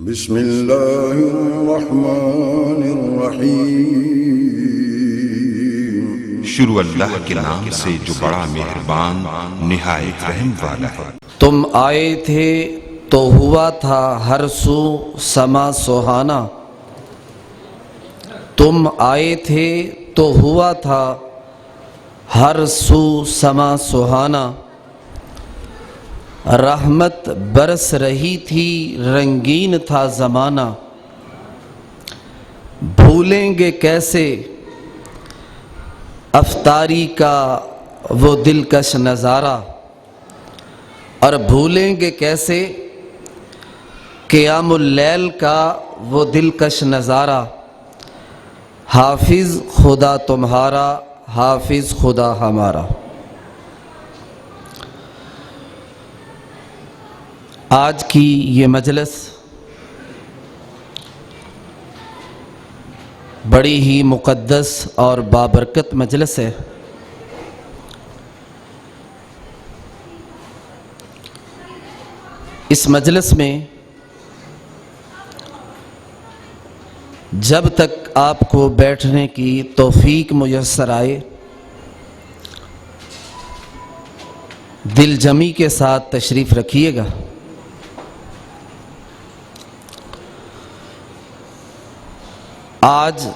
بسم اللہ الرحمن الرحیم۔ شروع اللہ کے نام سے جو بڑا مہربان نہایت رحم والا ہے۔ تم آئے تھے تو ہوا تھا ہر سو سما سہانا، تم آئے تھے تو ہوا تھا ہر سو سما سہانا، رحمت برس رہی تھی رنگین تھا زمانہ، بھولیں گے کیسے افطاری کا وہ دلکش نظارہ، اور بھولیں گے کیسے قیام اللیل کا وہ دلکش نظارہ، حافظ خدا تمہارا حافظ خدا ہمارا۔ آج کی یہ مجلس بڑی ہی مقدس اور بابرکت مجلس ہے۔ اس مجلس میں جب تک آپ کو بیٹھنے کی توفیق میسر آئے، دل جمی کے ساتھ تشریف رکھیے گا۔ آج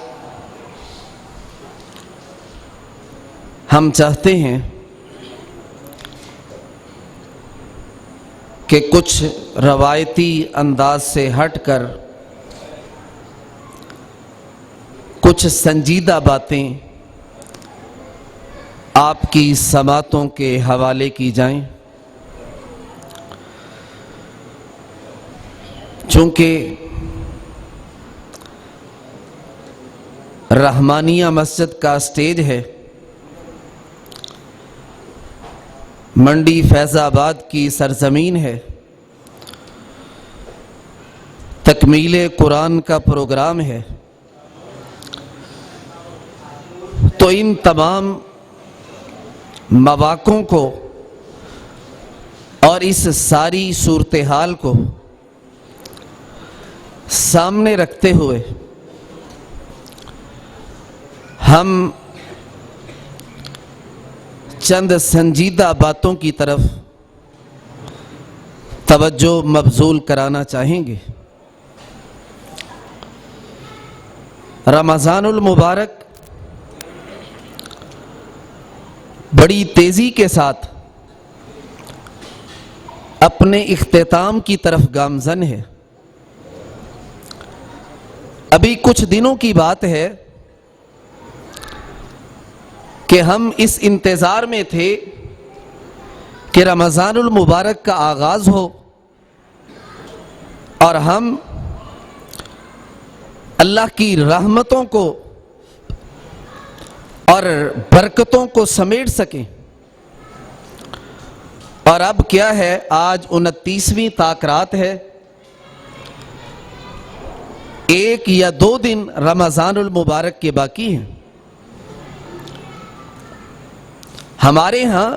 ہم چاہتے ہیں کہ کچھ روایتی انداز سے ہٹ کر کچھ سنجیدہ باتیں آپ کی سماعتوں کے حوالے کی جائیں، چونکہ رحمانیہ مسجد کا اسٹیج ہے، منڈی فیض آباد کی سرزمین ہے، تکمیل قرآن کا پروگرام ہے، تو ان تمام مواقعوں کو اور اس ساری صورتحال کو سامنے رکھتے ہوئے ہم چند سنجیدہ باتوں کی طرف توجہ مبذول کرانا چاہیں گے۔ رمضان المبارک بڑی تیزی کے ساتھ اپنے اختتام کی طرف گامزن ہے۔ ابھی کچھ دنوں کی بات ہے کہ ہم اس انتظار میں تھے کہ رمضان المبارک کا آغاز ہو اور ہم اللہ کی رحمتوں کو اور برکتوں کو سمیٹ سکیں، اور اب کیا ہے، آج 29ویں تاک رات ہے، 1 یا 2 دن رمضان المبارک کے باقی ہیں۔ ہمارے ہاں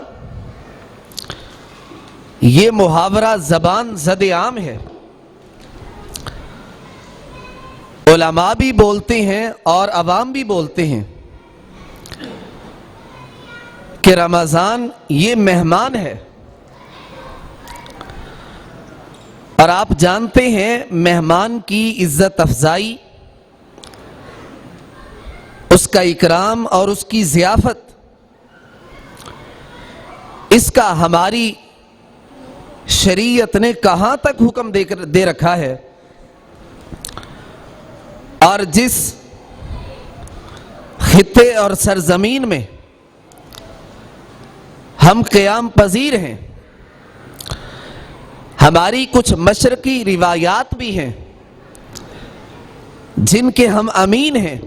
یہ محاورہ زبان زد عام ہے، علماء بھی بولتے ہیں اور عوام بھی بولتے ہیں کہ رمضان یہ مہمان ہے، اور آپ جانتے ہیں مہمان کی عزت افزائی، اس کا اکرام اور اس کی ضیافت، اس کا ہماری شریعت نے کہاں تک حکم دے رکھا ہے، اور جس خطے اور سرزمین میں ہم قیام پذیر ہیں، ہماری کچھ مشرقی روایات بھی ہیں جن کے ہم امین ہیں،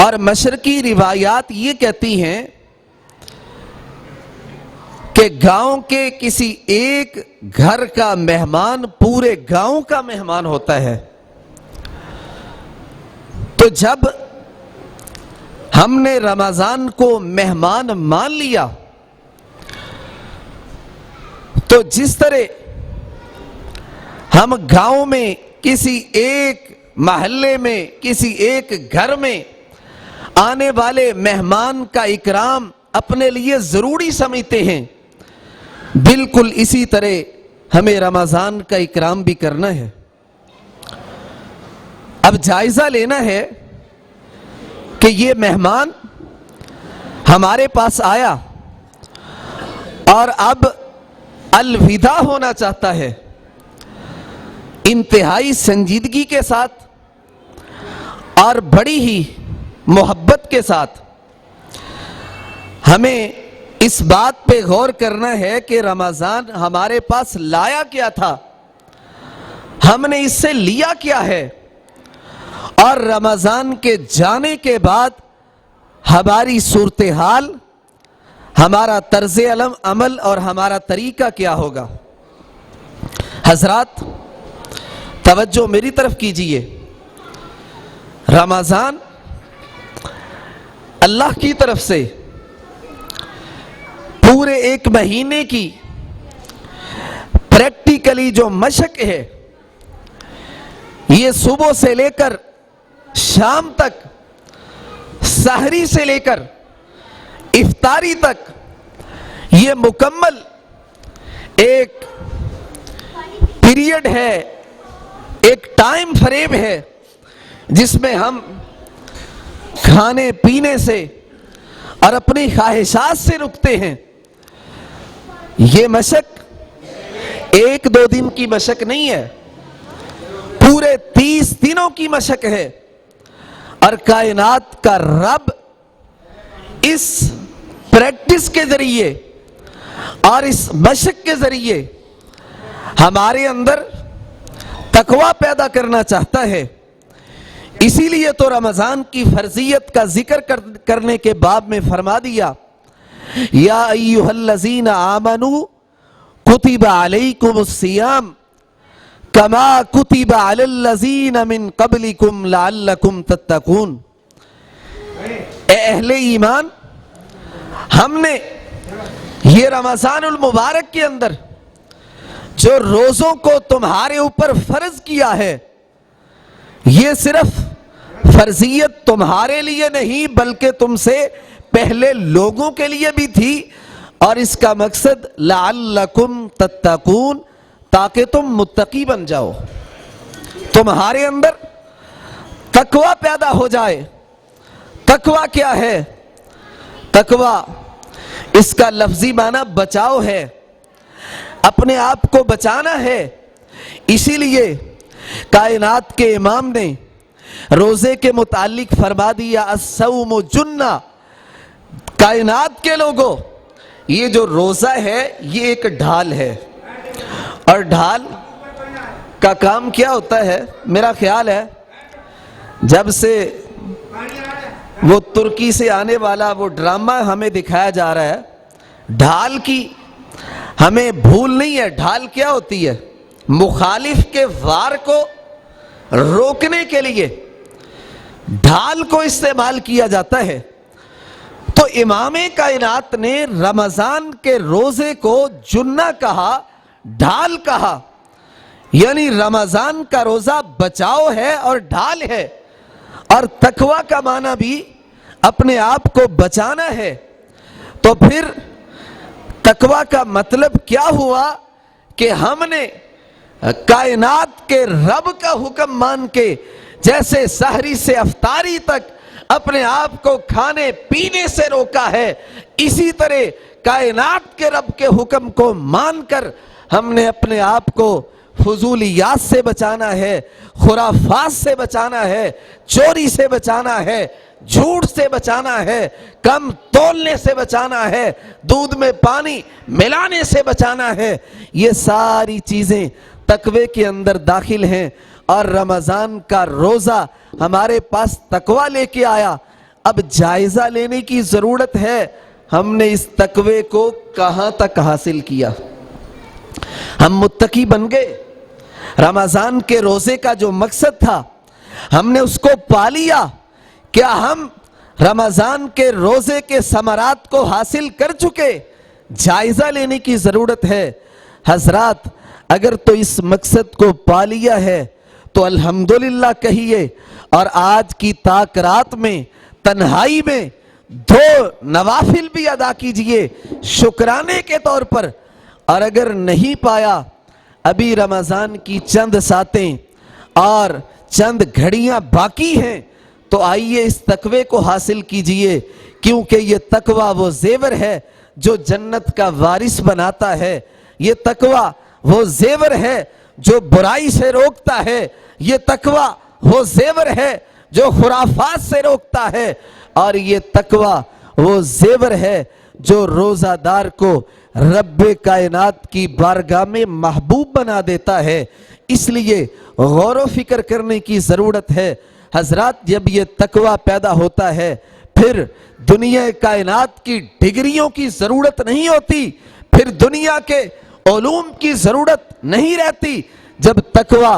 اور مشرقی روایات یہ کہتی ہیں کہ گاؤں کے کسی ایک گھر کا مہمان پورے گاؤں کا مہمان ہوتا ہے۔ تو جب ہم نے رمضان کو مہمان مان لیا تو جس طرح ہم گاؤں میں کسی ایک محلے میں کسی ایک گھر میں آنے والے مہمان کا اکرام اپنے لیے ضروری سمجھتے ہیں، بالکل اسی طرح ہمیں رمضان کا اکرام بھی کرنا ہے۔ اب جائزہ لینا ہے کہ یہ مہمان ہمارے پاس آیا اور اب الوداع ہونا چاہتا ہے، انتہائی سنجیدگی کے ساتھ اور بڑی ہی محبت کے ساتھ ہمیں اس بات پہ غور کرنا ہے کہ رمضان ہمارے پاس لایا کیا تھا، ہم نے اس سے لیا کیا ہے، اور رمضان کے جانے کے بعد ہماری صورتحال، ہمارا طرز عمل اور ہمارا طریقہ کیا ہوگا۔ حضرات توجہ میری طرف کیجئے، رمضان اللہ کی طرف سے پورے ایک مہینے کی پریکٹیکلی جو مشق ہے، یہ صبح سے لے کر شام تک، سحری سے لے کر افطاری تک، یہ مکمل ایک پیریڈ ہے، ایک ٹائم فریم ہے جس میں ہم کھانے پینے سے اور اپنی خواہشات سے رکتے ہیں۔ یہ مشق ایک دو دن کی مشق نہیں ہے، پورے 30 دنوں کی مشق ہے، اور کائنات کا رب اس پریکٹس کے ذریعے اور اس مشق کے ذریعے ہمارے اندر تقوی پیدا کرنا چاہتا ہے۔ اسی لیے تو رمضان کی فرضیت کا ذکر کرنے کے باب میں فرما دیا، یا ایھا الذین آمنوا کتب علیکم الصیام کما کتب علی الذین من قبلکم لعلکم تتقون۔ اے اہل ایمان، ہم نے یہ رمضان المبارک کے اندر جو روزوں کو تمہارے اوپر فرض کیا ہے، یہ صرف فرضیت تمہارے لیے نہیں بلکہ تم سے پہلے لوگوں کے لیے بھی تھی، اور اس کا مقصد لعلکم تتقون، تاکہ تم متقی بن جاؤ، تمہارے اندر تقوی پیدا ہو جائے۔ تقوی کیا ہے؟ تقوی اس کا لفظی معنی بچاؤ ہے، اپنے آپ کو بچانا ہے۔ اسی لیے کائنات کے امام نے روزے کے متعلق فرما دیا، الصوم جنہ، کائنات کے لوگوں، یہ جو روزہ ہے یہ ایک ڈھال ہے، اور ڈھال کا کام کیا ہوتا ہے؟ میرا خیال ہے جب سے وہ ترکی سے آنے والا وہ ڈرامہ ہمیں دکھایا جا رہا ہے، ڈھال کی ہمیں بھول نہیں ہے۔ ڈھال کیا ہوتی ہے؟ مخالف کے وار کو روکنے کے لیے ڈھال کو استعمال کیا جاتا ہے۔ تو امام کائنات نے رمضان کے روزے کو جنہ کہا، ڈھال کہا، یعنی رمضان کا روزہ بچاؤ ہے اور ڈھال ہے، اور تقوی کا معنی بھی اپنے آپ کو بچانا ہے۔ تو پھر تقوی کا مطلب کیا ہوا کہ ہم نے کائنات کے رب کا حکم مان کے، جیسے سحری سے افطاری تک اپنے آپ کو کھانے پینے سے روکا ہے، اسی طرح کائنات کے رب کے حکم کو مان کر ہم نے اپنے آپ کو فضولیات سے بچانا ہے، خرافات سے بچانا ہے، چوری سے بچانا ہے، جھوٹ سے بچانا ہے، کم تولنے سے بچانا ہے، دودھ میں پانی ملانے سے بچانا ہے۔ یہ ساری چیزیں تقوی کے اندر داخل ہیں، اور رمضان کا روزہ ہمارے پاس تقوی لے کے آیا۔ اب جائزہ لینے کی ضرورت ہے، ہم نے اس تقوی کو کہاں تک حاصل کیا؟ ہم متقی بن گئے؟ رمضان کے روزے کا جو مقصد تھا ہم نے اس کو پا لیا؟ کیا ہم رمضان کے روزے کے ثمرات کو حاصل کر چکے؟ جائزہ لینے کی ضرورت ہے۔ حضرات اگر تو اس مقصد کو پا لیا ہے تو الحمدللہ کہیے، اور آج کی تاک رات میں تنہائی میں 2 نوافل بھی ادا کیجئے شکرانے کے طور پر۔ اور اگر نہیں پایا، ابھی رمضان کی چند ساتیں اور چند گھڑیاں باقی ہیں، تو آئیے اس تقوی کو حاصل کیجئے، کیونکہ یہ تقوی وہ زیور ہے جو جنت کا وارث بناتا ہے۔ یہ تقوی وہ زیور ہے جو برائی سے روکتا ہے۔ یہ تقوی وہ زیور ہے جو خرافات سے روکتا ہے، اور یہ تقوی وہ زیور ہے جو روزہ دار کو رب کائنات کی بارگاہ میں محبوب بنا دیتا ہے۔ اس لیے غور و فکر کرنے کی ضرورت ہے حضرات۔ جب یہ تقوی پیدا ہوتا ہے، پھر دنیا کائنات کی ڈگریوں کی ضرورت نہیں ہوتی، پھر دنیا کے علوم کی ضرورت نہیں رہتی۔ جب تقوی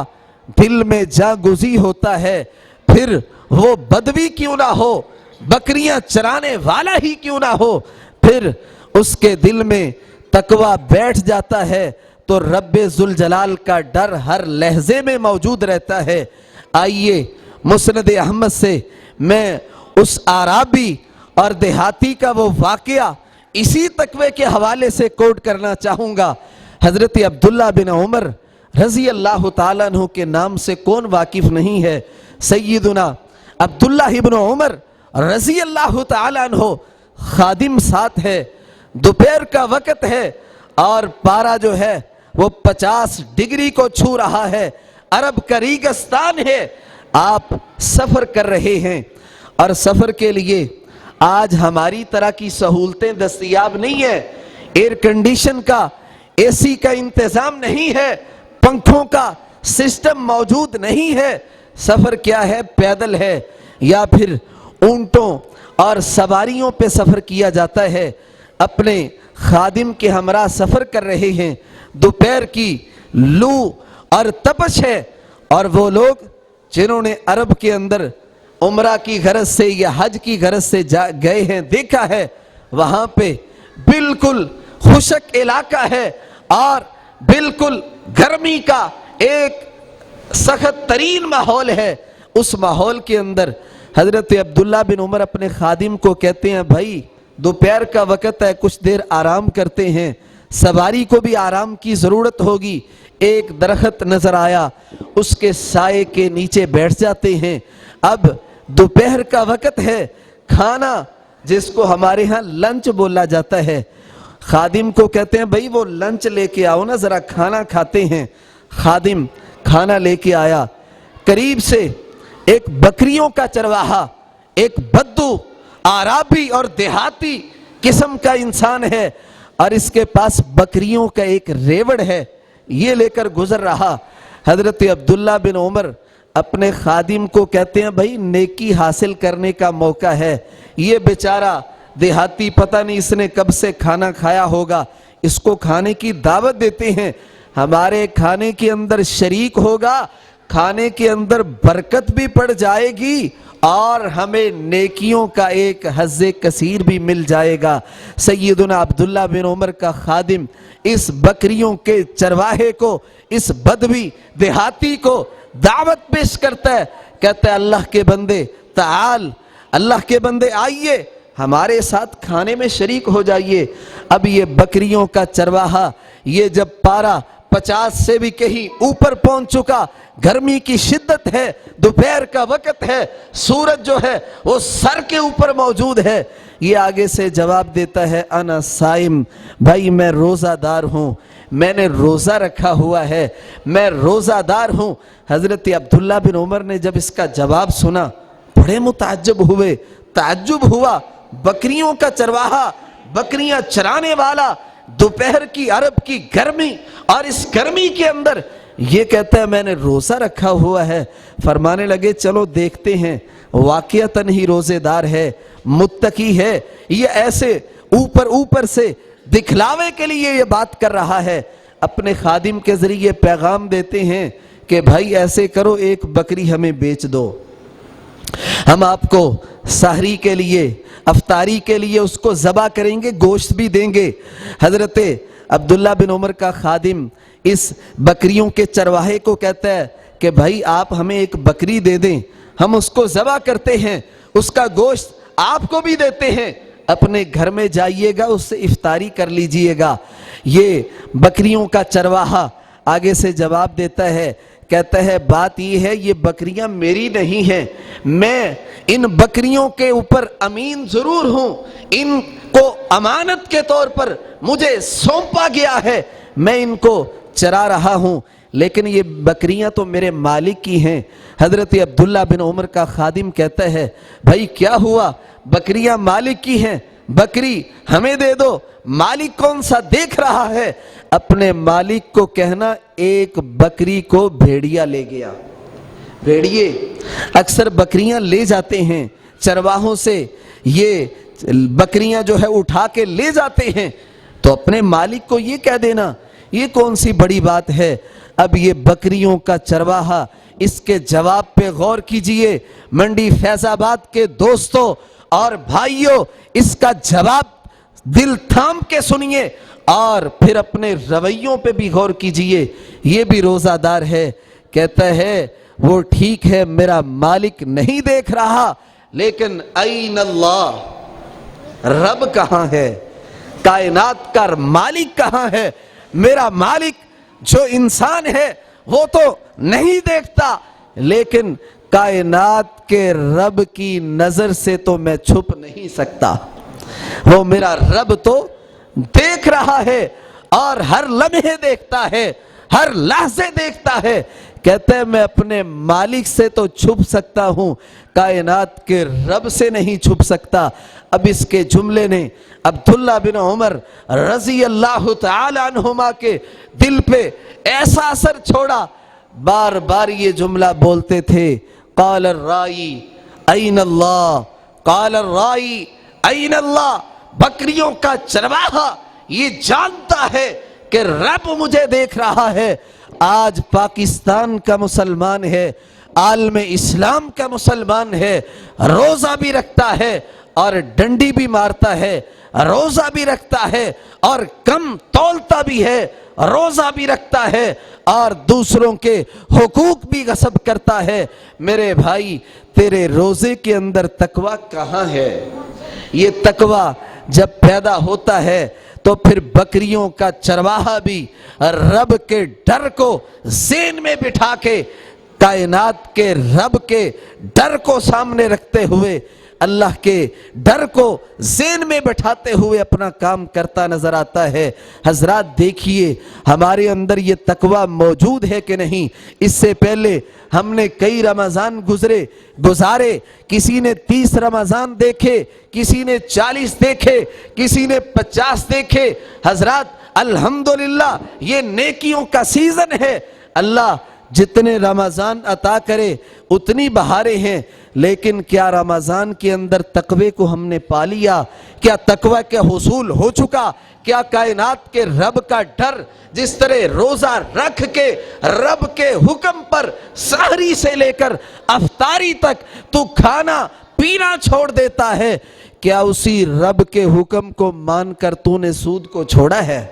دل میں جاگزی ہوتا ہے، پھر وہ بدوی کیوں نہ ہو، بکریاں چرانے والا ہی کیوں نہ ہو، پھر اس کے دل میں تقوی بیٹھ جاتا ہے تو رب ذوالجلال کا ڈر ہر لہجے میں موجود رہتا ہے۔ آئیے مسند احمد سے میں اس عرابی اور دیہاتی کا وہ واقعہ اسی تقوی کے حوالے سے کوٹ کرنا چاہوں گا۔ حضرت عبداللہ بن عمر رضی اللہ تعالیٰ عنہ کے نام سے کون واقف نہیں ہے؟ سیدنا عبداللہ بن عمر رضی اللہ تعالیٰ عنہ خادم ساتھ ہے، دوپہر کا وقت ہے اور پارا جو ہے وہ 50 ڈگری کو چھو رہا ہے، عرب کا ریگستان ہے۔ آپ سفر کر رہے ہیں، اور سفر کے لیے آج ہماری طرح کی سہولتیں دستیاب نہیں ہے۔ ایئر کنڈیشن کا، اے سی کا انتظام نہیں ہے، پنکھوں کا سسٹم موجود نہیں ہے۔ سفر کیا ہے؟ پیدل ہے یا پھر اونٹوں اور سواریوں پہ سفر کیا جاتا ہے۔ اپنے خادم کے ہمراہ سفر کر رہے ہیں، دوپہر کی لو اور تپش ہے، اور وہ لوگ جنہوں نے عرب کے اندر عمرہ کی غرض سے یا حج کی غرض سے گئے ہیں، دیکھا ہے وہاں پہ بالکل خشک علاقہ ہے اور بالکل گرمی کا ایک سخت ترین ماحول ہے۔ اس ماحول کے اندر حضرت عبداللہ بن عمر اپنے خادم کو کہتے ہیں، بھائی دوپہر کا وقت ہے، کچھ دیر آرام کرتے ہیں، سواری کو بھی آرام کی ضرورت ہوگی۔ ایک درخت نظر آیا، اس کے سائے کے نیچے بیٹھ جاتے ہیں۔ اب دوپہر کا وقت ہے، کھانا جس کو ہمارے ہاں لنچ بولا جاتا ہے، خادم کو کہتے ہیں بھائی وہ لنچ لے کے آؤ نا، ذرا کھانا کھاتے ہیں۔ خادم کھانا لے کے آیا، قریب سے ایک بکریوں کا چرواہا، ایک بدو عرابی اور دیہاتی قسم کا انسان ہے، اور اس کے پاس بکریوں کا ایک ریوڑ ہے، یہ لے کر گزر رہا۔ حضرت عبداللہ بن عمر اپنے خادم کو کہتے ہیں بھائی نیکی حاصل کرنے کا موقع ہے، یہ بیچارہ دیہاتی پتہ نہیں اس نے کب سے کھانا کھایا ہوگا، اس کو کھانے کی دعوت دیتے ہیں، ہمارے کھانے کے اندر شریک ہوگا، کھانے کے اندر برکت بھی پڑ جائے گی اور ہمیں نیکیوں کا ایک حظ کثیر بھی مل جائے گا۔ سیدنا عبداللہ بن عمر کا خادم اس بکریوں کے چرواہے کو، اس بدوی دیہاتی کو دعوت پیش کرتا ہے، کہتا ہے اللہ کے بندے تعال، اللہ کے بندے آئیے ہمارے ساتھ کھانے میں شریک ہو جائیے۔ اب یہ بکریوں کا چرواہا، یہ جب پارا 50 سے بھی کہیں اوپر پہنچ چکا، گرمی کی شدت ہے، دوپہر کا وقت ہے، سورج جو ہے وہ سر کے اوپر موجود ہے، یہ آگے سے جواب دیتا ہے انا صائم، بھائی میں روزہ دار ہوں، میں نے روزہ رکھا ہوا ہے، میں روزہ دار ہوں۔ حضرت عبداللہ بن عمر نے جب اس کا جواب سنا بڑے متعجب ہوئے، تعجب ہوا، بکریوں کا چرواہا، بکریاں چرانے والا، دوپہر کی عرب کی گرمی اور اس گرمی کے اندر یہ کہتا ہے میں نے روزہ رکھا ہوا ہے۔ فرمانے لگے چلو دیکھتے ہیں، واقعتاً ہی روزے دار ہے، متقی ہے، یہ ایسے اوپر سے دکھلاوے کے لیے یہ بات کر رہا ہے۔ اپنے خادم کے ذریعے پیغام دیتے ہیں کہ بھائی ایسے کرو، ایک بکری ہمیں بیچ دو، ہم آپ کو سحری کے لیے، افطاری کے لیے اس کو ذبح کریں گے، گوشت بھی دیں گے۔ حضرت عبداللہ بن عمر کا خادم اس بکریوں کے چرواہے کو کہتا ہے کہ بھائی آپ ہمیں ایک بکری دے دیں، ہم اس کو ذبح کرتے ہیں، اس کا گوشت آپ کو بھی دیتے ہیں، اپنے گھر میں جائیے گا، اس سے افطاری کر لیجئے گا۔ یہ بکریوں کا چرواہا آگے سے جواب دیتا ہے، کہتا ہے بات یہ ہے، یہ بکریاں میری نہیں ہیں، میں ان بکریوں کے اوپر امین ضرور ہوں، ان کو امانت کے طور پر مجھے سونپا گیا ہے، میں ان کو چرا رہا ہوں، لیکن یہ بکریاں تو میرے مالک کی ہیں۔ حضرت عبداللہ بن عمر کا خادم کہتا ہے بھائی کیا ہوا، بکریاں مالک کی ہیں، بکری ہمیں دے دو، مالک کون سا دیکھ رہا ہے؟ اپنے مالک کو کہنا ایک بکری کو بھیڑیا لے گیا۔ بھیڑیے اکثر بکریاں لے جاتے ہیں چرواہوں سے، یہ بکریاں جو ہے اٹھا کے لے جاتے ہیں، تو اپنے مالک کو یہ کہہ دینا یہ کون سی بڑی بات ہے۔ اب یہ بکریوں کا چرواہا، اس کے جواب پہ غور کیجئے منڈی فیض آباد کے دوستوں اور بھائیوں، اس کا جواب دل تھام کے سنیے اور پھر اپنے رویوں پہ بھی غور کیجئے۔ یہ بھی روزہ دار ہے، کہتا ہے وہ ٹھیک ہے میرا مالک نہیں دیکھ رہا، لیکن این اللہ، رب کہاں ہے، کائنات کا مالک کہاں ہے؟ میرا مالک جو انسان ہے وہ تو نہیں دیکھتا، لیکن کائنات کے رب کی نظر سے تو میں چھپ نہیں سکتا، وہ میرا رب تو دیکھ رہا ہے اور ہر لمحے دیکھتا ہے، ہر لحظے دیکھتا ہے۔ کہتے ہیں میں اپنے مالک سے تو چھپ سکتا ہوں، کائنات کے رب سے نہیں چھپ سکتا۔ اب اس کے جملے نے عبداللہ بن عمر رضی اللہ تعالی عنہما کے دل پہ ایسا اثر چھوڑا، بار بار یہ جملہ بولتے تھے، قال الرائی این اللہ، قال الرائی این اللہ۔ بکریوں کا چرواہا یہ جانتا ہے کہ رب مجھے دیکھ رہا ہے۔ آج پاکستان کا مسلمان ہے، عالم اسلام کا مسلمان ہے، روزہ بھی رکھتا ہے اور ڈنڈی بھی مارتا ہے، روزہ بھی رکھتا ہے اور کم تولتا بھی ہے، روزہ بھی رکھتا ہے اور دوسروں کے حقوق بھی غصب کرتا ہے۔ میرے بھائی تیرے روزے کے اندر تقوی کہاں ہے؟ یہ تقوی جب پیدا ہوتا ہے تو پھر بکریوں کا چرواہا بھی رب کے ڈر کو ذہن میں بٹھا کے، کائنات کے رب کے ڈر کو سامنے رکھتے ہوئے، اللہ کے ڈر کو ذہن میں بٹھاتے ہوئے اپنا کام کرتا نظر آتا ہے۔ حضرات دیکھیے ہمارے اندر یہ تقوی موجود ہے کہ نہیں؟ اس سے پہلے ہم نے کئی رمضان گزارے، کسی نے 30 رمضان دیکھے، کسی نے 40 دیکھے، کسی نے 50 دیکھے۔ حضرات الحمدللہ یہ نیکیوں کا سیزن ہے، اللہ جتنے رمضان عطا کرے اتنی بہاریں ہیں، لیکن کیا رمضان کے اندر تقوی کو ہم نے پا لیا؟ کیا تقوی کے حصول ہو چکا؟ کیا کائنات کے رب کا ڈر جس طرح روزہ رکھ کے رب کے حکم پر سحری سے لے کر افطاری تک تو کھانا پینا چھوڑ دیتا ہے، کیا اسی رب کے حکم کو مان کر تو نے سود کو چھوڑا ہے؟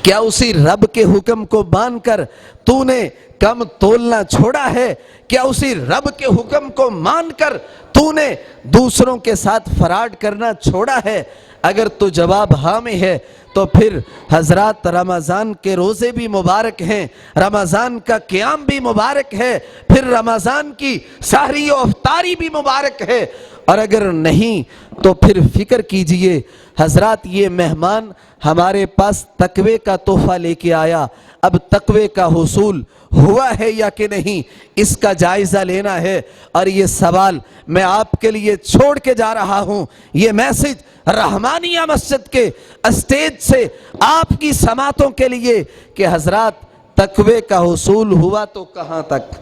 کیا اسی رب کے حکم کو مان کر تو نے کم تولنا چھوڑا ہے؟ کیا اسی رب کے حکم کو مان کر تو نے دوسروں کے ساتھ فراڈ کرنا چھوڑا ہے؟ اگر تو جواب ہاں میں ہے تو پھر حضرات رمضان کے روزے بھی مبارک ہیں، رمضان کا قیام بھی مبارک ہے، پھر رمضان کی سحری و افطاری بھی مبارک ہے، اور اگر نہیں تو پھر فکر کیجئے حضرات یہ مہمان ہمارے پاس تقوی کا تحفہ لے کے آیا، اب تقوی کا حصول ہوا ہے یا کہ نہیں اس کا جائزہ لینا ہے۔ اور یہ سوال میں آپ کے لیے چھوڑ کے جا رہا ہوں، یہ میسج رحمانیہ مسجد کے اسٹیج سے آپ کی سماعتوں کے لیے کہ حضرات تقوی کا حصول ہوا تو کہاں تک؟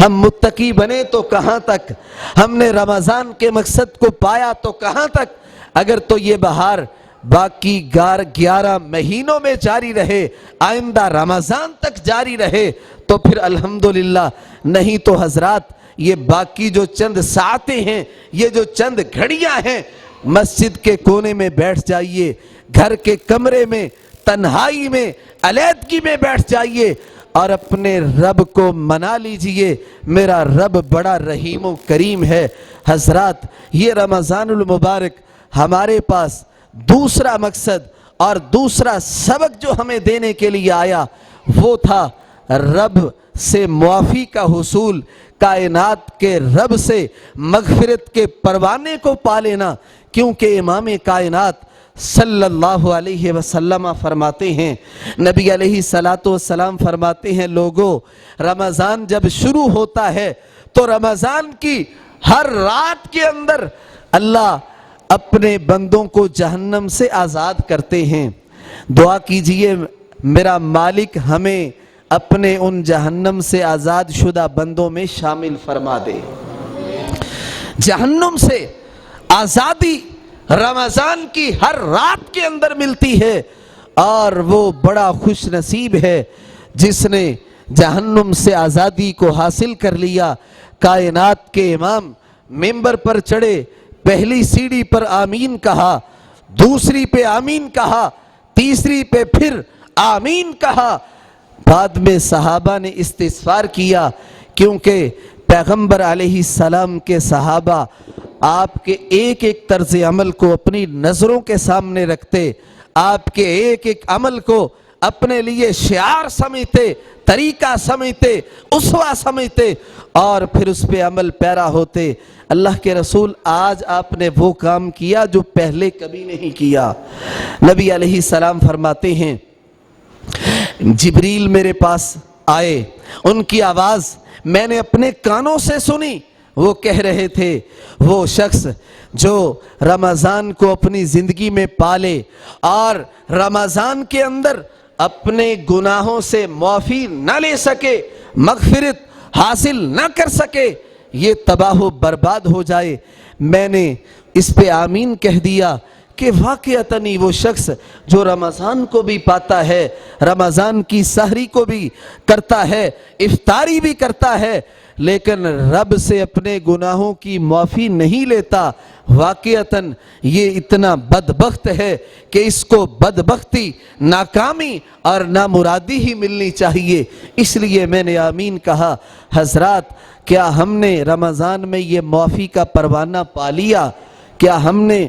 ہم متقی بنے تو کہاں تک؟ ہم نے رمضان کے مقصد کو پایا تو کہاں تک؟ اگر تو یہ بہار باقی 11 مہینوں میں جاری رہے، آئندہ رمضان تک جاری رہے تو پھر الحمدللہ، نہیں تو حضرات یہ باقی جو چند ساعتیں ہیں، یہ جو چند گھڑیاں ہیں، مسجد کے کونے میں بیٹھ جائیے، گھر کے کمرے میں تنہائی میں علیحدگی میں بیٹھ جائیے اور اپنے رب کو منا لیجئے، میرا رب بڑا رحیم و کریم ہے۔ حضرات، یہ رمضان المبارک ہمارے پاس دوسرا مقصد اور دوسرا سبق جو ہمیں دینے کے لیے آیا وہ تھا رب سے معافی کا حصول، کائنات کے رب سے مغفرت کے پروانے کو پا لینا، کیونکہ امام کائنات صلی اللہ علیہ وسلم فرماتے ہیں، نبی علیہ السلام فرماتے ہیں، لوگوں رمضان جب شروع ہوتا ہے تو رمضان کی ہر رات کے اندر اللہ اپنے بندوں کو جہنم سے آزاد کرتے ہیں۔ دعا کیجئے میرا مالک ہمیں اپنے ان جہنم سے آزاد شدہ بندوں میں شامل فرما دے۔ جہنم سے آزادی رمضان کی ہر رات کے اندر ملتی ہے، اور وہ بڑا خوش نصیب ہے جس نے جہنم سے آزادی کو حاصل کر لیا۔ کائنات کے امام ممبر پر چڑھے، پہلی سیڑھی پر آمین کہا، دوسری پہ آمین کہا، تیسری پہ پھر آمین کہا۔ بعد میں صحابہ نے استغفار کیا، کیونکہ پیغمبر علیہ السلام کے صحابہ آپ کے ایک ایک طرز عمل کو اپنی نظروں کے سامنے رکھتے، آپ کے ایک ایک عمل کو اپنے لیے شعار سمجھتے، طریقہ سمجھتے، اسوہ سمجھتے، اور پھر اس پہ عمل پیرا ہوتے۔ اللہ کے رسول، آج آپ نے وہ کام کیا جو پہلے کبھی نہیں کیا۔ نبی علیہ السلام فرماتے ہیں، جبریل میرے پاس آئے، ان کی آواز میں نے اپنے کانوں سے سنی، وہ کہہ رہے تھے وہ شخص جو رمضان کو اپنی زندگی میں پالے اور رمضان کے اندر اپنے گناہوں سے معافی نہ لے سکے، مغفرت حاصل نہ کر سکے، یہ تباہ و برباد ہو جائے۔ میں نے اس پہ آمین کہہ دیا کہ واقعتاً وہ شخص جو رمضان کو بھی پاتا ہے، رمضان کی سحری کو بھی کرتا ہے، افطاری بھی کرتا ہے، لیکن رب سے اپنے گناہوں کی معافی نہیں لیتا، واقعتاً یہ اتنا بدبخت ہے کہ اس کو بدبختی، ناکامی اور نامرادی ہی ملنی چاہیے۔ اس لیے میں نے آمین کہا۔ حضرات، کیا ہم نے رمضان میں یہ معافی کا پروانہ پا لیا؟ کیا ہم نے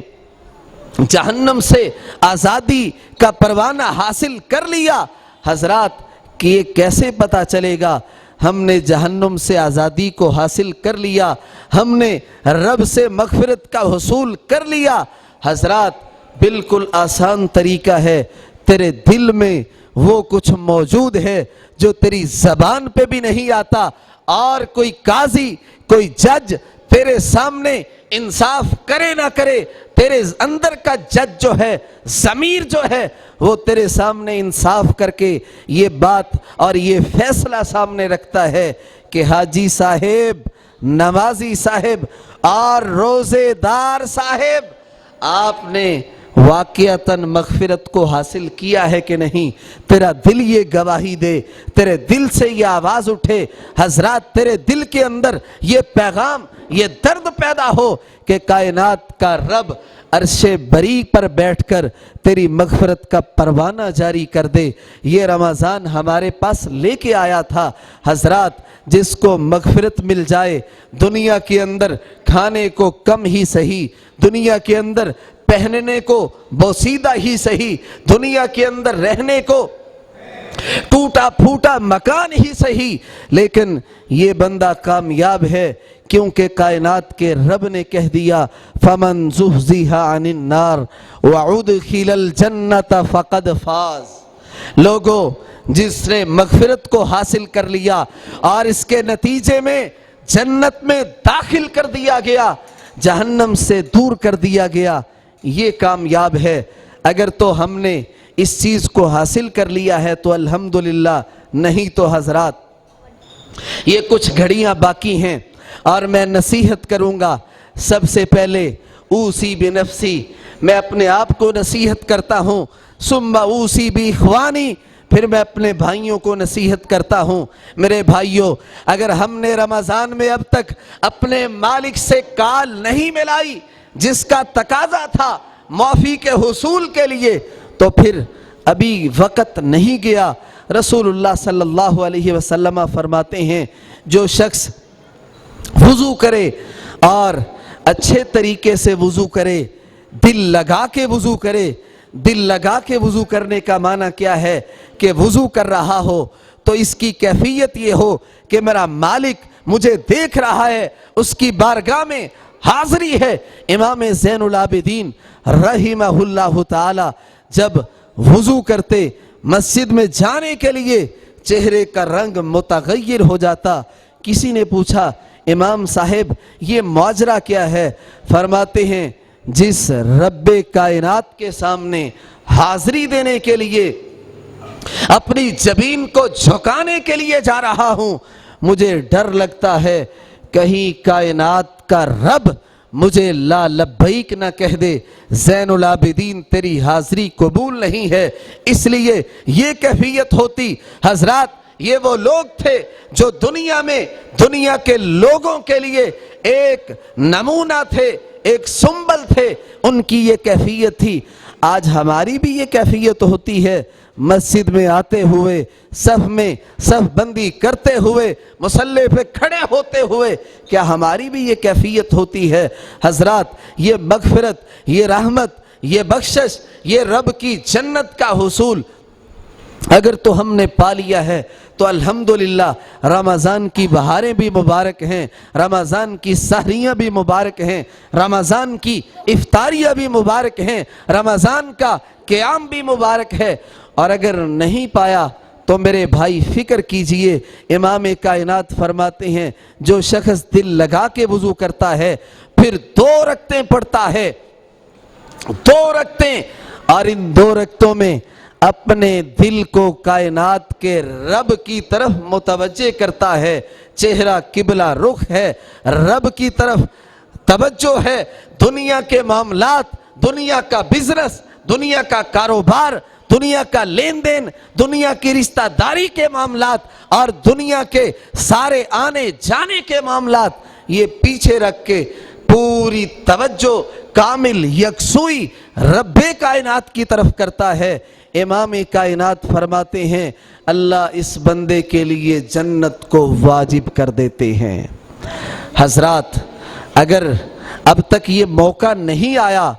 جہنم سے آزادی کا پروانہ حاصل کر لیا؟ حضرات، کہ یہ کیسے پتا چلے گا ہم نے جہنم سے آزادی کو حاصل کر لیا، ہم نے رب سے مغفرت کا حصول کر لیا؟ حضرات، بالکل آسان طریقہ ہے، تیرے دل میں وہ کچھ موجود ہے جو تیری زبان پہ بھی نہیں آتا، اور کوئی قاضی، کوئی جج تیرے سامنے انصاف کرے نہ کرے، تیرے اندر کا جج جو ہے، ضمیر جو ہے، وہ تیرے سامنے انصاف کر کے یہ بات اور یہ فیصلہ سامنے رکھتا ہے کہ حاجی صاحب، نمازی صاحب اور روزے دار صاحب، آپ نے واقعتاً مغفرت کو حاصل کیا ہے کہ نہیں؟ تیرا دل یہ گواہی دے، تیرے دل سے یہ آواز اٹھے۔ حضرات، تیرے دل کے اندر یہ پیغام، یہ درد پیدا ہو کہ کائنات کا رب عرش بری پر بیٹھ کر تیری مغفرت کا پروانہ جاری کر دے۔ یہ رمضان ہمارے پاس لے کے آیا تھا۔ حضرات، جس کو مغفرت مل جائے، دنیا کے اندر کھانے کو کم ہی صحیح، دنیا کے اندر پہننے کو بوسیدہ ہی صحیح، دنیا کے اندر رہنے کو ٹوٹا پھوٹا مکان ہی صحیح، لیکن یہ بندہ کامیاب ہے، کیونکہ کائنات کے رب نے کہہ دیا فَمَنْ زُحْزِحَ عَنِ النَّارِ وَأُدْخِلَ الْجَنَّةَ فَقَدْ فَازَ۔ لوگوں، جس نے مغفرت کو حاصل کر لیا اور اس کے نتیجے میں جنت میں داخل کر دیا گیا، جہنم سے دور کر دیا گیا، یہ کامیاب ہے۔ اگر تو ہم نے اس چیز کو حاصل کر لیا ہے تو الحمدللہ، نہیں تو حضرات یہ کچھ گھڑیاں باقی ہیں، اور میں نصیحت کروں گا۔ سب سے پہلے اوسی بنفسی، میں اپنے آپ کو نصیحت کرتا ہوں، ثم اوسی باخوانی، پھر میں اپنے بھائیوں کو نصیحت کرتا ہوں۔ میرے بھائیوں، اگر ہم نے رمضان میں اب تک اپنے مالک سے کال نہیں ملائی جس کا تقاضا تھا معافی کے حصول کے لیے، تو پھر ابھی وقت نہیں گیا۔ رسول اللہ صلی اللہ علیہ وسلم فرماتے ہیں جو شخص وضو کرے اور اچھے طریقے سے وضو کرے، دل لگا کے وضو کرے۔ دل لگا کے وضو کرنے کا معنی کیا ہے کہ وضو کر رہا ہو تو اس کی کیفیت یہ ہو کہ میرا مالک مجھے دیکھ رہا ہے، اس کی بارگاہ میں حاضری ہے۔ امام زین العابدین رحمہ اللہ تعالی جب وضو کرتے، مسجد میں جانے کے لیے چہرے کا رنگ متغیر ہو جاتا۔ کسی نے پوچھا امام صاحب یہ ماجرا کیا ہے؟ فرماتے ہیں جس رب کائنات کے سامنے حاضری دینے کے لیے اپنی جبین کو جھکانے کے لیے جا رہا ہوں، مجھے ڈر لگتا ہے کہیں کائنات کا رب مجھے لا لبیک نہ کہہ دے، زین العابدین تیری حاضری قبول نہیں ہے۔ اس لیے یہ کیفیت ہوتی۔ حضرات یہ وہ لوگ تھے جو دنیا میں دنیا کے لوگوں کے لیے ایک نمونہ تھے، ایک سمبل تھے، ان کی یہ کیفیت تھی۔ آج ہماری بھی یہ کیفیت ہوتی ہے، مسجد میں آتے ہوئے، صف میں صف بندی کرتے ہوئے، مصلی پہ کھڑے ہوتے ہوئے، کیا ہماری بھی یہ کیفیت ہوتی ہے؟ حضرات یہ مغفرت، یہ رحمت، یہ بخشش، یہ رب کی جنت کا حصول اگر تو ہم نے پا لیا ہے تو الحمدللہ رمضان کی بہاریں بھی مبارک ہیں، رمضان کی سحریاں بھی مبارک ہیں، رمضان کی افطاریاں بھی مبارک ہیں، رمضان کا قیام بھی مبارک ہے۔ اور اگر نہیں پایا تو میرے بھائی فکر کیجئے، امام کائنات فرماتے ہیں جو شخص دل لگا کے وضو کرتا ہے پھر 2 رکعتیں پڑھتا ہے، 2 رکعتیں، اور ان 2 رکعتوں میں اپنے دل کو کائنات کے رب کی طرف متوجہ کرتا ہے، چہرہ قبلہ رخ ہے، رب کی طرف توجہ ہے۔ دنیا کے معاملات، دنیا کا بزنس، دنیا کا کاروبار، دنیا کا لین دین، دنیا کی رشتہ داری کے معاملات اور دنیا کے سارے آنے جانے کے معاملات یہ پیچھے رکھ کے پوری توجہ کامل یکسوئی رب کائنات کی طرف کرتا ہے۔ امام کائنات فرماتے ہیں اللہ اس بندے کے لیے جنت کو واجب کر دیتے ہیں۔ حضرات اگر اب تک یہ موقع نہیں آیا،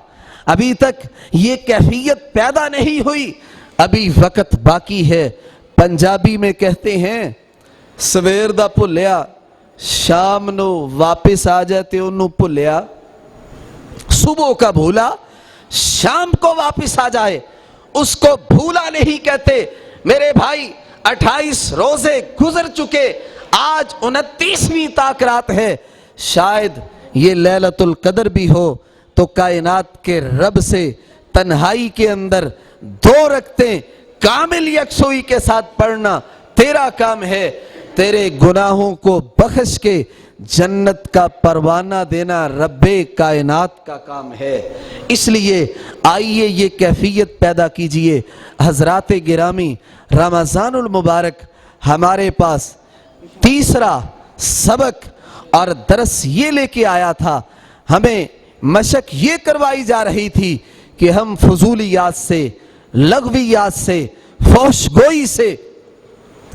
ابھی تک یہ کیفیت پیدا نہیں ہوئی، ابھی وقت باقی ہے۔ پنجابی میں کہتے ہیں سویر دا بھلیا شام نو واپس آ جاتے انہوں بھلیا، صبح کا بھولا شام کو واپس آ جائے اس کو بھولا نہیں کہتے۔ میرے بھائی 28 روزے گزر چکے، آج 29ویں تاک رات ہے، شاید یہ لیلۃ القدر بھی ہو تو کائنات کے رب سے تنہائی کے اندر 2 رکعتیں کامل یکسوئی کے ساتھ پڑھنا تیرا کام ہے، تیرے گناہوں کو بخش کے جنت کا پروانہ دینا رب کائنات کا کام ہے۔ اس لیے آئیے یہ کیفیت پیدا کیجئے۔ حضرات گرامی رمضان المبارک ہمارے پاس تیسرا سبق اور درس یہ لے کے آیا تھا، ہمیں مشق یہ کروائی جا رہی تھی کہ ہم فضولیات سے، لغویات سے، فحش گوئی سے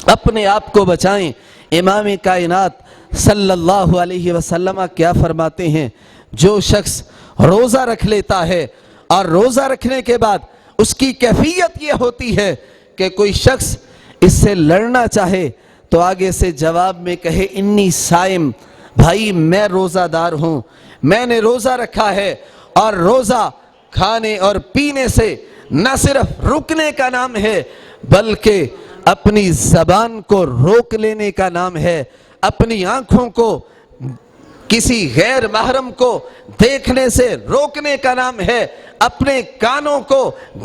اپنے آپ کو بچائیں۔ امام کائنات صلی اللہ علیہ وسلم کیا فرماتے ہیں؟ جو شخص روزہ رکھ لیتا ہے اور روزہ رکھنے کے بعد اس کی کیفیت یہ ہوتی ہے کہ کوئی شخص اس سے لڑنا چاہے تو آگے سے جواب میں کہے انی صائم، بھائی میں روزہ دار ہوں، میں نے روزہ رکھا ہے۔ اور روزہ کھانے اور پینے سے نہ صرف رکنے کا نام ہے بلکہ اپنی زبان کو روک لینے کا نام ہے، اپنی آنکھوں کو کسی غیر محرم کو دیکھنے سے روکنے کا نام ہے، اپنے کانوں کو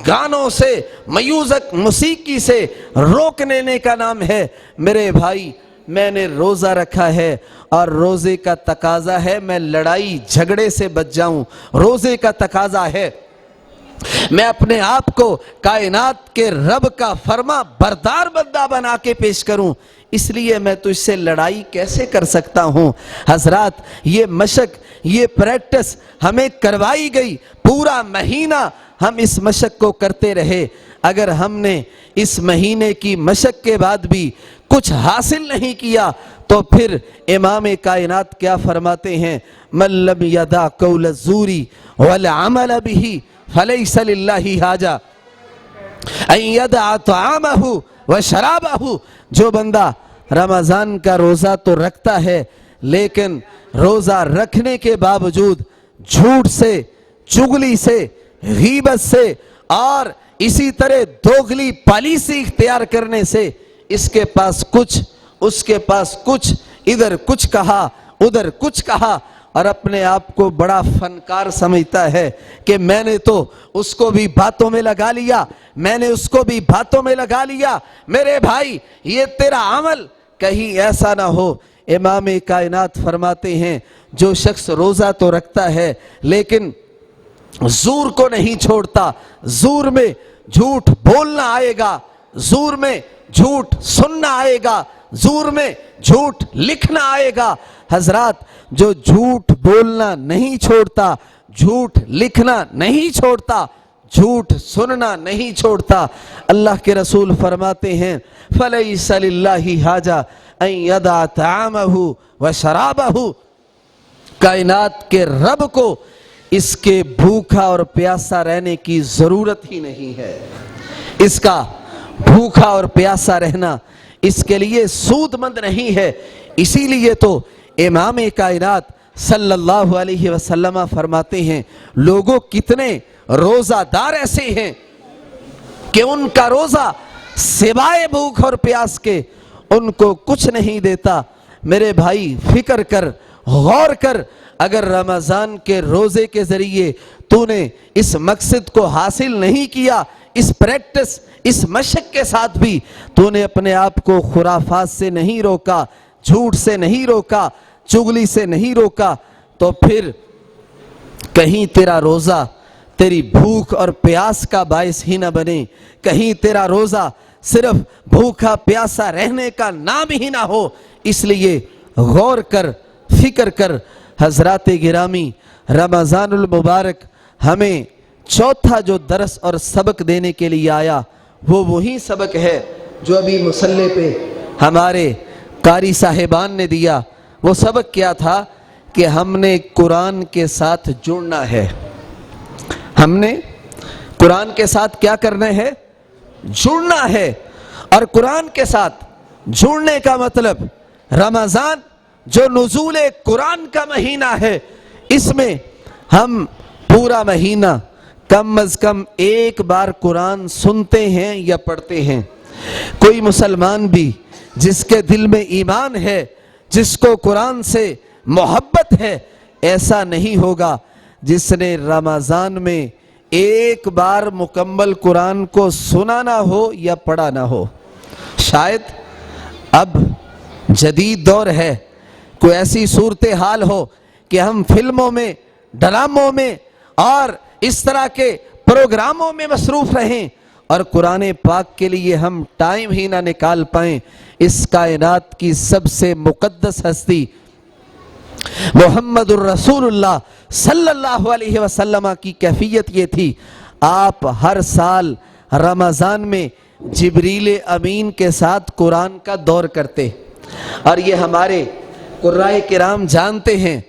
گانوں سے، میوزک موسیقی سے روک لینے کا نام ہے۔ میرے بھائی میں نے روزہ رکھا ہے اور روزے کا تقاضا ہے میں لڑائی جھگڑے سے بچ جاؤں، روزے کا تقاضا ہے میں اپنے آپ کو کائنات کے رب کا فرما بردار بندہ بنا کے پیش کروں۔ اس لیے میں تجھ سے لڑائی کیسے کر سکتا ہوں۔ حضرات یہ مشق، یہ پریکٹس ہمیں کروائی گئی، پورا مہینہ ہم اس مشق کو کرتے رہے۔ اگر ہم نے اس مہینے کی مشق کے بعد بھی کچھ حاصل نہیں کیا تو پھر امام کائنات کیا فرماتے ہیں؟ من لم یدع قول الزور والعمل به فلیس للہ حاجہ ان یدع طعامہ وشرابہ۔ جو بندہ رمضان کا روزہ تو رکھتا ہے لیکن روزہ رکھنے کے باوجود جھوٹ سے، چغلی سے، غیبت سے اور اسی طرح دوغلی پالیسی اختیار کرنے سے اس کے پاس کچھ ادھر کچھ کہا ادھر کچھ کہا اور اپنے آپ کو بڑا فنکار سمجھتا ہے کہ میں نے تو اس کو بھی باتوں میں لگا لیا، میں نے اس کو بھی باتوں میں لگا لیا۔ میرے بھائی یہ تیرا عمل کہیں ایسا نہ ہو۔ امام کائنات فرماتے ہیں جو شخص روزہ تو رکھتا ہے لیکن زور کو نہیں چھوڑتا، زور میں جھوٹ بولنا آئے گا، زور میں جھوٹ سننا آئے گا، زور میں جھوٹ لکھنا آئے گا۔ حضرات جو جھوٹ بولنا نہیں چھوڑتا، جھوٹ لکھنا نہیں چھوڑتا، جھوٹ سننا نہیں چھوڑتا، اللہ کے رسول فرماتے ہیں فَلَيْسَ لِلَّهِ حَاجَةٌ أَن يَدَعَ طَعَامَهُ وَشَرَابَهُ۔ کائنات کے رب کو اس کے بھوکا اور پیاسا رہنے کی ضرورت ہی نہیں ہے۔ اس کا بھوکا اور پیاسا رہنا اس کے لیے سود مند نہیں ہے۔ اسی لیے تو امام کائنات صلی اللہ علیہ وسلم فرماتے ہیں لوگوں کتنے روزہ دار ایسے ہیں کہ ان کا روزہ سوائے بھوک اور پیاس کے ان کو کچھ نہیں دیتا۔ میرے بھائی فکر کر، غور کر، اگر رمضان کے روزے کے ذریعے تو نے اس مقصد کو حاصل نہیں کیا، اس پریکٹس، اس مشق کے ساتھ بھی تو نے اپنے آپ کو خرافات سے نہیں روکا، جھوٹ سے نہیں روکا، چغلی سے نہیں روکا، تو پھر کہیں تیرا روزہ تیری بھوک اور پیاس کا باعث ہی نہ بنے، کہیں تیرا روزہ صرف بھوکا پیاسا رہنے کا نام ہی نہ ہو۔ اس لیے غور کر، فکر کر۔ حضرات گرامی، رمضان المبارک ہمیں چوتھا جو درس اور سبق دینے کے لیے آیا وہ وہی سبق ہے جو ابھی مصلی پہ ہمارے قاری صاحبان نے دیا۔ وہ سبق کیا تھا کہ ہم نے قرآن کے ساتھ جڑنا ہے۔ ہم نے قرآن کے ساتھ کیا کرنا ہے؟ جڑنا ہے۔ اور قرآن کے ساتھ جڑنے کا مطلب رمضان جو نزول قرآن کا مہینہ ہے، اس میں ہم پورا مہینہ کم از کم ایک بار قرآن سنتے ہیں یا پڑھتے ہیں۔ کوئی مسلمان بھی جس کے دل میں ایمان ہے، جس کو قرآن سے محبت ہے، ایسا نہیں ہوگا جس نے رمضان میں ایک بار مکمل قرآن کو سنا نہ ہو یا پڑھا نہ ہو۔ شاید اب جدید دور ہے، کوئی ایسی صورتحال ہو کہ ہم فلموں میں، ڈراموں میں اور اس طرح کے پروگراموں میں مصروف رہیں اور قرآن پاک کے لیے ہم ٹائم ہی نہ نکال پائیں۔ اس کائنات کی سب سے مقدس ہستی محمد الرسول اللہ صلی اللہ علیہ وسلم کی کیفیت یہ تھی، آپ ہر سال رمضان میں جبریل امین کے ساتھ قرآن کا دور کرتے، اور یہ ہمارے قرائے کرام جانتے ہیں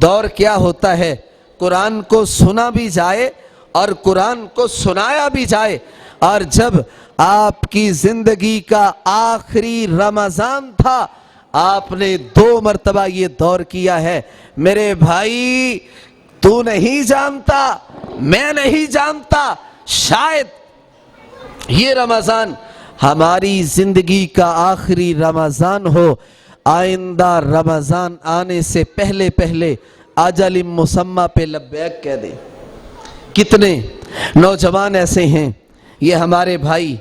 دور کیا ہوتا ہے۔ قرآن کو سنا بھی جائے اور قرآن کو سنایا بھی جائے، اور جب آپ کی زندگی کا آخری رمضان تھا آپ نے 2 مرتبہ یہ دور کیا ہے۔ میرے بھائی تو نہیں جانتا، میں نہیں جانتا، شاید یہ رمضان ہماری زندگی کا آخری رمضان ہو، آئندہ رمضان آنے سے پہلے پہلے اجل مسمى پہ لبیک کہہ دیں۔ کتنے نوجوان ایسے ہیں، یہ ہمارے بھائی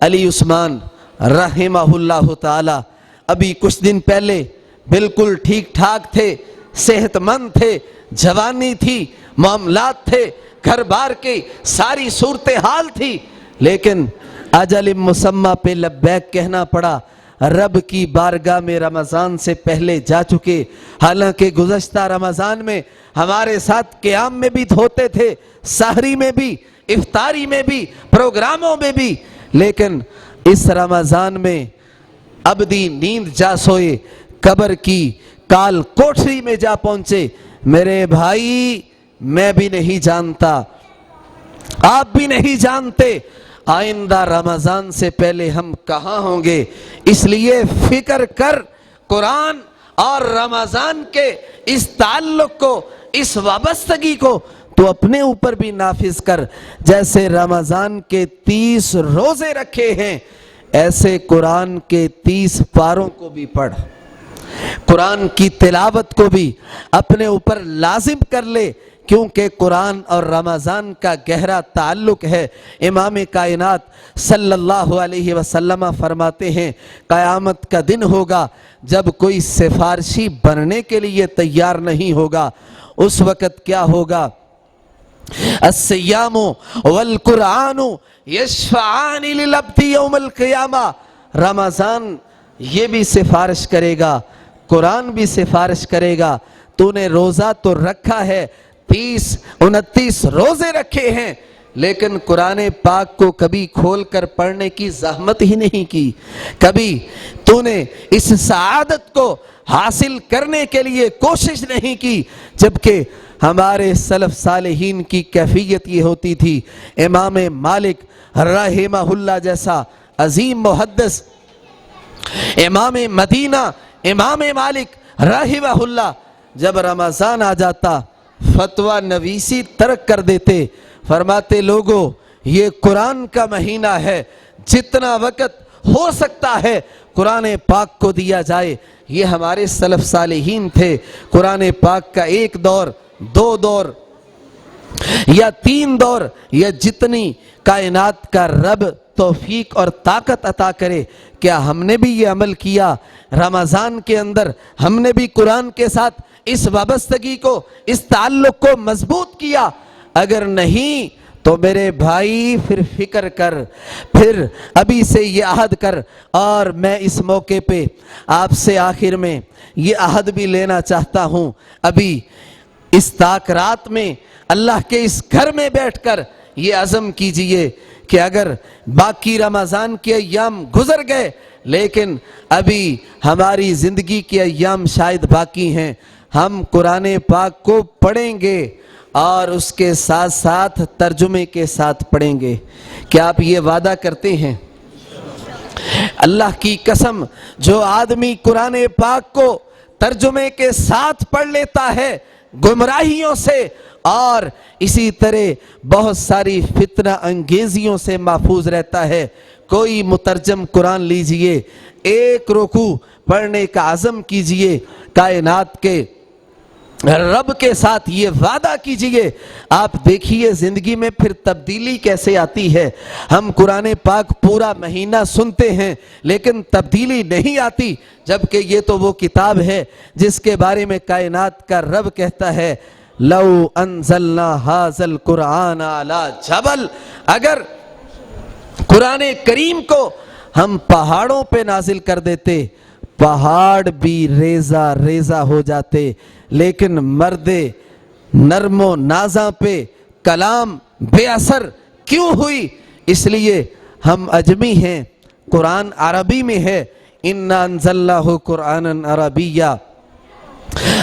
علی عثمان رحمہ اللہ تعالی ابھی کچھ دن پہلے بالکل ٹھیک ٹھاک تھے، صحت مند تھے، جوانی تھی، معاملات تھے، گھر بار کی ساری صورتحال تھی، لیکن اجل مسمى پہ لبیک کہنا پڑا۔ رب کی بارگاہ میں رمضان سے پہلے جا چکے، حالانکہ گزشتہ رمضان میں ہمارے ساتھ قیام میں بھی ہوتے تھے، سحری میں بھی، افطاری میں بھی، پروگراموں میں بھی، لیکن اس رمضان میں ابدی نیند جا سوئے، قبر کی کال کوٹری میں جا پہنچے۔ میرے بھائی، میں بھی نہیں جانتا، آپ بھی نہیں جانتے آئندہ رمضان سے پہلے ہم کہاں ہوں گے، اس لیے فکر کر، قرآن اور رمضان کے اس تعلق کو، اس وابستگی کو تو اپنے اوپر بھی نافذ کر۔ جیسے رمضان کے 30 روزے رکھے ہیں، ایسے قرآن کے 30 پاروں کو بھی پڑھ، قرآن کی تلاوت کو بھی اپنے اوپر لازم کر لے، کیونکہ قرآن اور رمضان کا گہرا تعلق ہے۔ امام کائنات صلی اللہ علیہ وسلم فرماتے ہیں قیامت کا دن ہوگا جب کوئی سفارشی بننے کے لیے تیار نہیں ہوگا، اس وقت کیا ہوگا؟ الصیام والقرآن یشفعان للعبد یوم القیامہ، رمضان یہ بھی سفارش کرے گا، قرآن بھی سفارش کرے گا۔ تو نے روزہ تو رکھا ہے، 30-29 روزے رکھے ہیں، لیکن قرآن پاک کو کبھی کھول کر پڑھنے کی زحمت ہی نہیں کی، کبھی تو نے اس سعادت کو حاصل کرنے کے لیے کوشش نہیں کی، جبکہ ہمارے سلف صالحین کی کیفیت یہ ہوتی تھی۔ امام مالک رحمہ اللہ جیسا عظیم محدث، امام مدینہ امام مالک رحمہ اللہ، جب رمضان آ جاتا فتویٰ نویسی ترک کر دیتے، فرماتے لوگوں یہ قرآن کا مہینہ ہے، جتنا وقت ہو سکتا ہے قرآن پاک کو دیا جائے۔ یہ ہمارے سلف صالحین تھے۔ قرآن پاک کا 1 دور، 2 دور یا 3 دور، یا جتنی کائنات کا رب توفیق اور طاقت عطا کرے، کیا ہم نے بھی یہ عمل کیا؟ رمضان کے اندر ہم نے بھی قرآن کے ساتھ اس وابستگی کو، اس تعلق کو مضبوط کیا؟ اگر نہیں تو میرے بھائی پھر فکر کر، پھر ابھی سے یہ عہد کر۔ اور میں اس موقع پہ آپ سے آخر میں یہ عہد بھی لینا چاہتا ہوں، ابھی اس تاک رات میں اللہ کے اس گھر میں بیٹھ کر یہ عزم کیجئے کہ اگر باقی رمضان کے ایام گزر گئے لیکن ابھی ہماری زندگی کے ایام شاید باقی ہیں، ہم قرآن پاک کو پڑھیں گے اور اس کے ساتھ ساتھ ترجمے کے ساتھ پڑھیں گے۔ کیا آپ یہ وعدہ کرتے ہیں؟ اللہ کی قسم، جو آدمی قرآن پاک کو ترجمے کے ساتھ پڑھ لیتا ہے گمراہیوں سے اور اسی طرح بہت ساری فتنہ انگیزیوں سے محفوظ رہتا ہے۔ کوئی مترجم قرآن لیجئے، 1 رکوع پڑھنے کا عزم کیجئے، کائنات کے رب کے ساتھ یہ وعدہ کیجئے، آپ دیکھیے زندگی میں پھر تبدیلی کیسے آتی ہے۔ ہم قرآن پاک پورا مہینہ سنتے ہیں لیکن تبدیلی نہیں آتی، جبکہ یہ تو وہ کتاب ہے جس کے بارے میں کائنات کا رب کہتا ہے لو انزلنا ھذا القرآن علی جبل، اگر قرآن کریم کو ہم پہاڑوں پہ نازل کر دیتے پہاڑ بھی ریزہ ریزہ ہو جاتے، لیکن مرد نرم و نازاں پہ کلام بے اثر کیوں ہوئی؟ اس لیے ہم عجمی ہیں، قرآن عربی میں ہے، اِنَّا أَنزَلْنَاهُ قُرْآنًا عَرَبِيًّا۔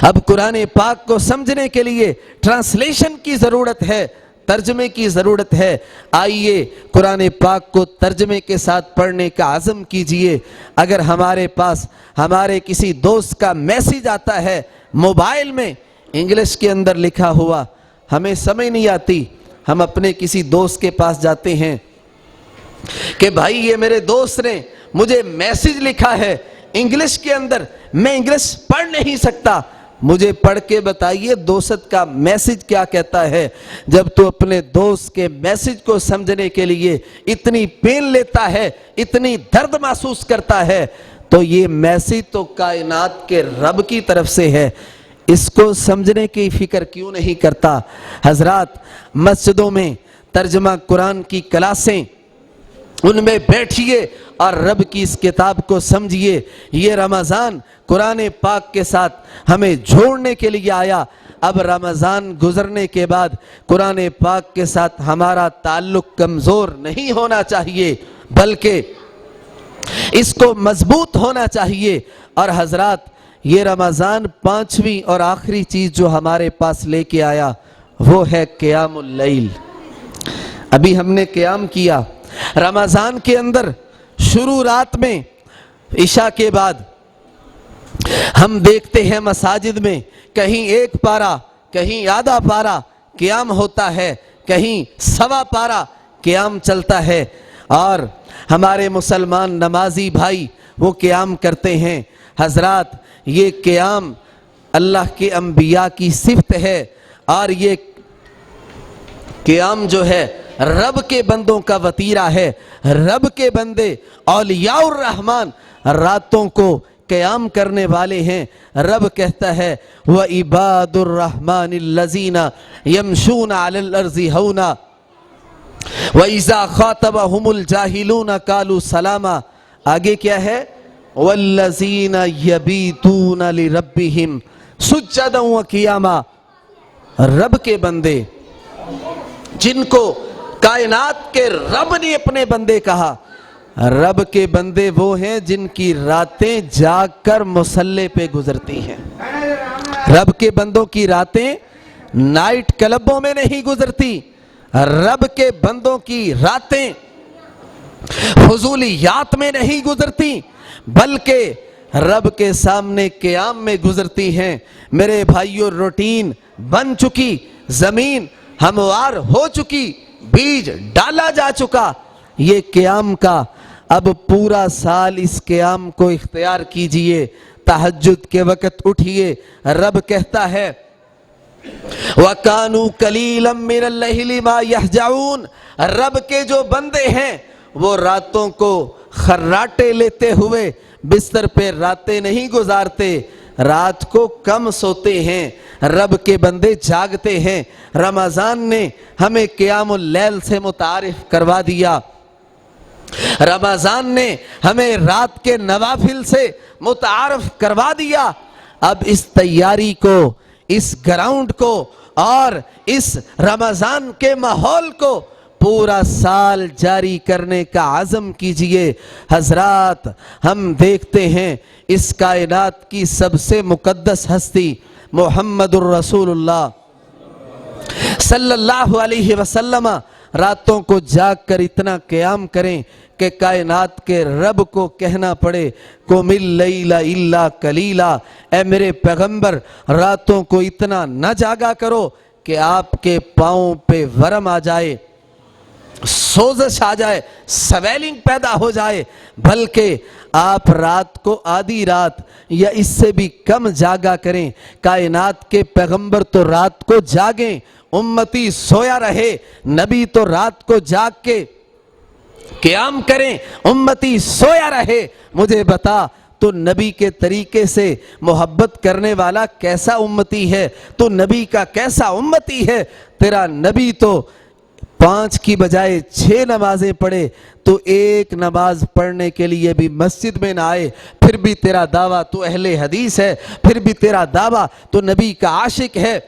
اب قرآن پاک کو سمجھنے کے لیے ٹرانسلیشن کی ضرورت ہے، ترجمے کی ضرورت ہے۔ آئیے قرآن پاک کو ترجمے کے ساتھ پڑھنے کا عزم کیجئے۔ اگر ہمارے پاس ہمارے کسی دوست کا میسیج آتا ہے موبائل میں انگلش کے اندر لکھا ہوا، ہمیں سمجھ نہیں آتی، ہم اپنے کسی دوست کے پاس جاتے ہیں کہ بھائی یہ میرے دوست نے مجھے میسیج لکھا ہے انگلش کے اندر، میں انگلش پڑھ نہیں سکتا، مجھے پڑھ کے بتائیے دوست کا میسیج کیا کہتا ہے۔ جب تو اپنے دوست کے میسیج کو سمجھنے کے لیے اتنی پین لیتا ہے، اتنی درد محسوس کرتا ہے، تو یہ میسیج تو کائنات کے رب کی طرف سے ہے، اس کو سمجھنے کی فکر کیوں نہیں کرتا؟ حضرات، مسجدوں میں ترجمہ قرآن کی کلاسیں ان میں بیٹھیے اور رب کی اس کتاب کو سمجھیے۔ یہ رمضان قرآن پاک کے ساتھ ہمیں جوڑنے کے لیے آیا۔ اب رمضان گزرنے کے بعد قرآن پاک کے ساتھ ہمارا تعلق کمزور نہیں ہونا چاہیے، بلکہ اس کو مضبوط ہونا چاہیے۔ اور حضرات، یہ رمضان پانچویں اور آخری چیز جو ہمارے پاس لے کے آیا وہ ہے قیام اللیل۔ ابھی ہم نے قیام کیا رمضان کے اندر، شروع رات میں عشاء کے بعد ہم دیکھتے ہیں مساجد میں کہیں 1 پارہ، کہیں آدھا پارہ قیام ہوتا ہے، کہیں سوا پارہ قیام چلتا ہے، اور ہمارے مسلمان نمازی بھائی وہ قیام کرتے ہیں۔ حضرات، یہ قیام اللہ کے انبیاء کی صفت ہے، اور یہ قیام جو ہے رب کے بندوں کا وطیرہ ہے۔ رب کے بندے اولیاء الرحمن راتوں کو قیام کرنے والے ہیں۔ رب کہتا ہے وَعِبَادُ الرَّحْمَنِ الَّذِينَ يَمْشُونَ عَلَى الْأَرْضِ هَوْنًا وَإِذَا خَاطَبَهُمُ الْجَاهِلُونَ قَالُوا سَلَامًا۔ آگے کیا ہے؟ وَالَّذِينَ يَبِيتُونَ لِرَبِّهِمْ سُجَّدًا وَقِيَامًا۔ رب کے بندے، جن کو کائنات کے رب نے اپنے بندے کہا، رب کے بندے وہ ہیں جن کی راتیں جاگ کر مصلے پہ گزرتی ہیں۔ رب کے بندوں کی راتیں نائٹ کلبوں میں نہیں گزرتی، رب کے بندوں کی راتیں فضولیات میں نہیں گزرتی، بلکہ رب کے سامنے قیام میں گزرتی ہیں۔ میرے بھائیو، روٹین بن چکی، زمین ہموار ہو چکی، بیج ڈالا جا چکا یہ قیام کا۔ اب پورا سال اس قیام کو اختیار کیجئے۔ تہجد کے وقت اٹھئے۔ رب کہتا ہے وَكَانُوا قَلِيلًا مِّنَ اللَّيْلِ مَا يَهْجَعُونَ۔ رب کے جو بندے ہیں وہ راتوں کو خراٹے لیتے ہوئے بستر پہ راتیں نہیں گزارتے، رات کو کم سوتے ہیں۔ رب کے بندے جاگتے ہیں۔ رمضان نے ہمیں قیام اللیل سے متعارف کروا دیا۔ رمضان نے ہمیں رات کے نوافل سے متعارف کروا دیا۔ اب اس تیاری کو، اس گراؤنڈ کو اور اس رمضان کے ماحول کو پورا سال جاری کرنے کا عزم کیجئے۔ حضرات، ہم دیکھتے ہیں اس کائنات کی سب سے مقدس ہستی محمد الرسول اللہ صلی اللہ علیہ وسلم راتوں کو جاگ کر اتنا قیام کریں کہ کائنات کے رب کو کہنا پڑے قُمِ اللَّيْلَ إِلَّا قَلِيلًا۔ اے میرے پیغمبر، راتوں کو اتنا نہ جاگا کرو کہ آپ کے پاؤں پہ ورم آ جائے، سوزش آ جائے، سویلنگ پیدا ہو جائے، بلکہ آپ رات کو آدھی رات یا اس سے بھی کم جاگا کریں۔ کائنات کے پیغمبر تو رات کو جاگیں، امتی سویا رہے، نبی تو رات کو جاگ کے قیام کریں، امتی سویا رہے۔ مجھے بتا، تو نبی کے طریقے سے محبت کرنے والا کیسا امتی ہے؟ تو نبی کا کیسا امتی ہے؟ تیرا نبی تو 5 کی بجائے 6 نمازیں پڑھے، تو ایک نماز پڑھنے کے لیے بھی مسجد میں نہ آئے، پھر بھی تیرا دعویٰ تو اہل حدیث ہے، پھر بھی تیرا دعویٰ تو نبی کا عاشق ہے،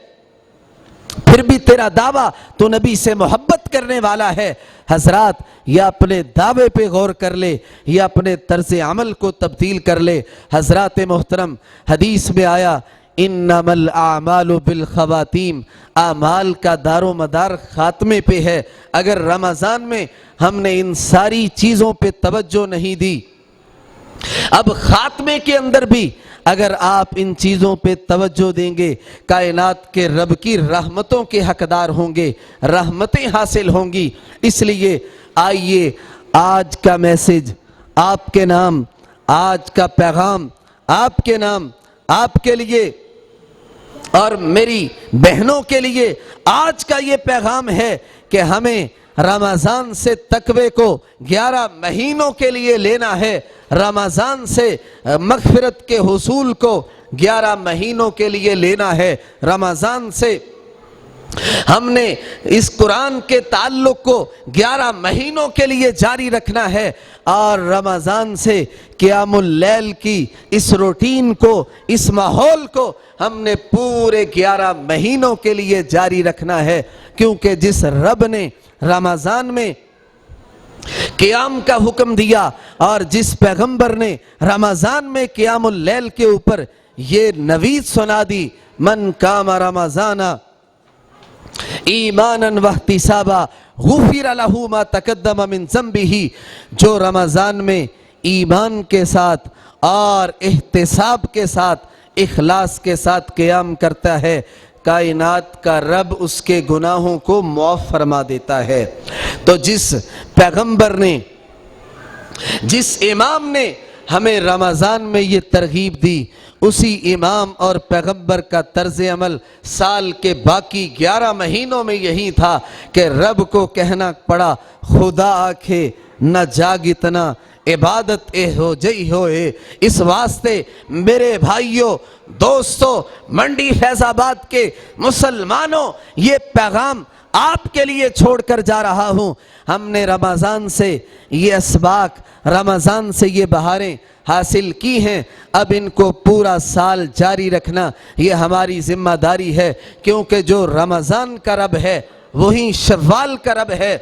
پھر بھی تیرا دعویٰ تو نبی سے محبت کرنے والا ہے۔ حضرات، یا اپنے دعوے پہ غور کر لے یا اپنے طرز عمل کو تبدیل کر لے۔ حضرات محترم، حدیث میں آیا انما الاعمال بالخواتیم، اعمال کا دار و مدار خاتمے پہ ہے۔ اگر رمضان میں ہم نے ان ساری چیزوں پہ توجہ نہیں دی، اب خاتمے کے اندر بھی اگر آپ ان چیزوں پہ توجہ دیں گے، کائنات کے رب کی رحمتوں کے حقدار ہوں گے، رحمتیں حاصل ہوں گی۔ اس لیے آئیے، آج کا میسج آپ کے نام، آج کا پیغام آپ کے نام، آپ کے لیے اور میری بہنوں کے لیے آج کا یہ پیغام ہے کہ ہمیں رمضان سے تقوی کو 11 مہینوں کے لیے لینا ہے، رمضان سے مغفرت کے حصول کو 11 مہینوں کے لیے لینا ہے، رمضان سے ہم نے اس قرآن کے تعلق کو 11 مہینوں کے لیے جاری رکھنا ہے، اور رمضان سے قیام اللیل کی اس روٹین کو، اس ماحول کو ہم نے پورے 11 مہینوں کے لیے جاری رکھنا ہے، کیونکہ جس رب نے رمضان میں قیام کا حکم دیا اور جس پیغمبر نے رمضان میں قیام اللیل کے اوپر یہ نوید سنا دی، من قام رمضان ایمانا واحتسابا غفر لہ ما تقدم من ذنبہ، جو رمضان میں ایمان کے ساتھ اور احتساب کے ساتھ، اخلاص کے ساتھ قیام کرتا ہے، کائنات کا رب اس کے گناہوں کو معاف فرما دیتا ہے۔ تو جس پیغمبر نے، جس امام نے ہمیں رمضان میں یہ ترغیب دی، اسی امام اور پیغمبر کا طرز عمل سال کے باقی 11 مہینوں میں یہی تھا کہ رب کو کہنا پڑا، خدا آکھے نہ جاگ اتنا، عبادت اے ہو جئی ہوئے۔ اس واسطے میرے بھائیوں، دوستوں، منڈی فیض آباد کے مسلمانوں، یہ پیغام آپ کے لیے چھوڑ کر جا رہا ہوں۔ ہم نے رمضان سے یہ اسباق، رمضان سے یہ بہاریں حاصل کی ہیں، اب ان کو پورا سال جاری رکھنا یہ ہماری ذمہ داری ہے، کیونکہ جو رمضان کا رب ہے وہی شوال کا رب ہے،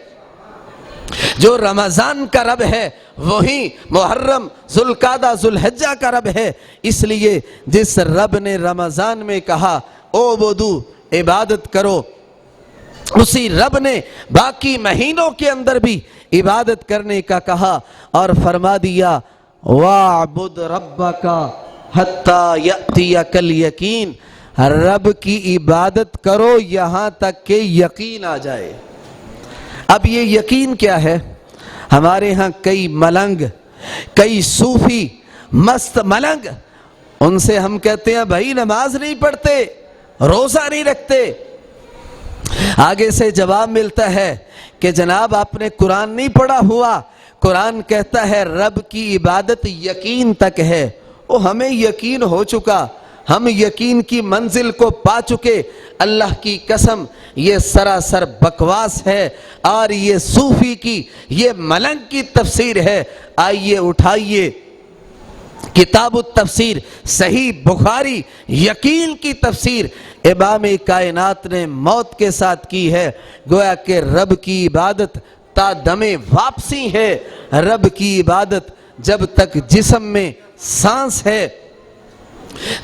جو رمضان کا رب ہے وہی محرم، ذوالقعدہ، ذوالحجہ کا رب ہے۔ اس لیے جس رب نے رمضان میں کہا اعبدوا، عبادت کرو، اسی رب نے باقی مہینوں کے اندر بھی عبادت کرنے کا کہا اور فرما دیا وَاعْبُدْ رَبَّكَ حَتَّى يَأْتِيَكَ الْيَقِينَ، رب کی عبادت کرو یہاں تک کہ یقین آ جائے۔ اب یہ یقین کیا ہے؟ ہمارے ہاں کئی ملنگ، کئی صوفی، مست ملنگ، ان سے ہم کہتے ہیں بھائی نماز نہیں پڑھتے، روزہ نہیں رکھتے، آگے سے جواب ملتا ہے کہ جناب آپ نے قرآن نہیں پڑھا ہوا، قرآن کہتا ہے رب کی عبادت یقین تک ہے۔ وہ ہمیں یقین ہو چکا، ہم یقین کی منزل کو پا چکے۔ اللہ کی قسم یہ سراسر بکواس ہے اور یہ صوفی کی، یہ ملنگ کی تفسیر ہے۔ آئیے اٹھائیے کتاب التفسیر صحیح بخاری، یقین کی تفسیر امام کائنات نے موت کے ساتھ کی ہے، گویا کہ رب کی عبادت تا دم واپسی ہے۔ رب کی عبادت جب تک جسم میں سانس ہے،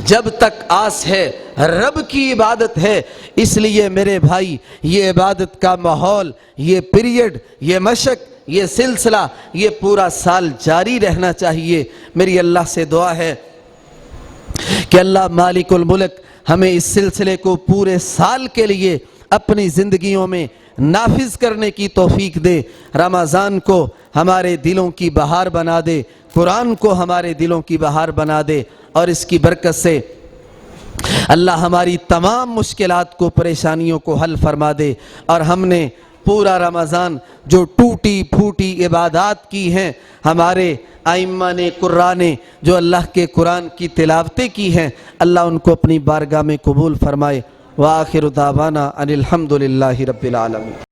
جب تک آس ہے، رب کی عبادت ہے۔ اس لیے میرے بھائی یہ عبادت کا ماحول، یہ پیریڈ، یہ مشق، یہ سلسلہ، یہ پورا سال جاری رہنا چاہیے۔ میری اللہ سے دعا ہے کہ اللہ مالک الملک ہمیں اس سلسلے کو پورے سال کے لیے اپنی زندگیوں میں نافذ کرنے کی توفیق دے، رمضان کو ہمارے دلوں کی بہار بنا دے، قرآن کو ہمارے دلوں کی بہار بنا دے، اور اس کی برکت سے اللہ ہماری تمام مشکلات کو، پریشانیوں کو حل فرما دے۔ اور ہم نے پورا رمضان جو ٹوٹی پھوٹی عبادات کی ہیں، ہمارے ائمہ نے، قرآن نے جو اللہ کے قرآن کی تلاوتیں کی ہیں، اللہ ان کو اپنی بارگاہ میں قبول فرمائے۔ وآخر دعوانا ان الحمد للہ رب العالمین۔